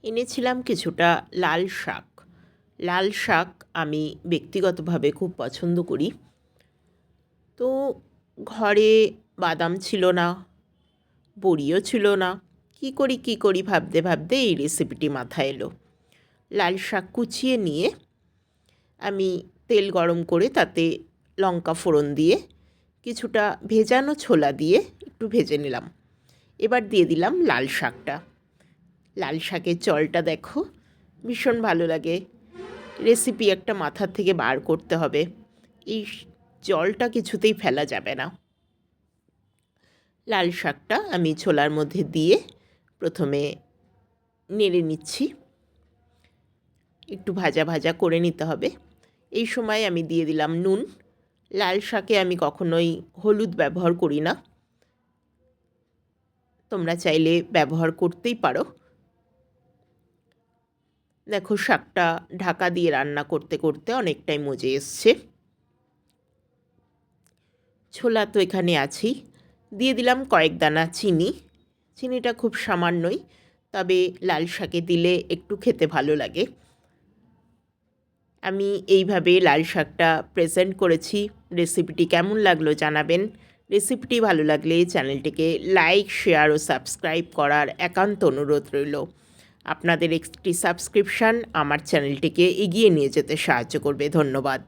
এনেছিলাম কিছুটা লাল শাক। লাল শাক আমি ব্যক্তিগতভাবে খুব পছন্দ করি। তো ঘরে বাদাম ছিল না, বড়িও ছিল না। কী করি ভাবতে ভাবতে এই রেসিপিটি মাথায় এলো। লাল শাক কুচিয়ে নিয়ে আমি তেল গরম করে তাতে লঙ্কা ফোড়ন দিয়ে কিছুটা ভেজানো ছোলা দিয়ে একটু ভেজে নিলাম। এবার দিয়ে দিলাম লাল শাকটা। লাল শাকের জলটা দেখো, ভীষণ ভালো লাগে। রেসিপি একটা মাথার থেকে বার করতে হবে, এই জলটা কিছুতেই ফেলা যাবে না। লাল শাকটা আমি ছোলার মধ্যে দিয়ে প্রথমে নেড়ে নিচ্ছি, একটু ভাজা ভাজা করে নিতে হবে। এই সময় আমি দিয়ে দিলাম নুন। লাল শাকে আমি কখনোই হলুদ ব্যবহার করি না, তোমরা চাইলে ব্যবহার করতেই পারো। দেখো শাকটা ঢাকা দিয়ে রান্না করতে করতে অনেকটাই মজে এসছে। ছোলা তো এখানে আছেই, দিয়ে দিলাম কয়েক দানা চিনি। চিনিটা খুব সামান্যই, তবে লাল শাকে দিলে একটু খেতে ভালো লাগে। আমি এইভাবে লাল শাকটা প্রেজেন্ট করেছি। রেসিপিটি কেমন লাগলো জানাবেন। রেসিপিটি ভালো লাগলে চ্যানেলটিকে লাইক, শেয়ার ও সাবস্ক্রাইব করার একান্ত অনুরোধ রইল। আপনাদের একটি সাবস্ক্রিপশান আমার চ্যানেলটিকে এগিয়ে নিয়ে যেতে সাহায্য করবে। ধন্যবাদ।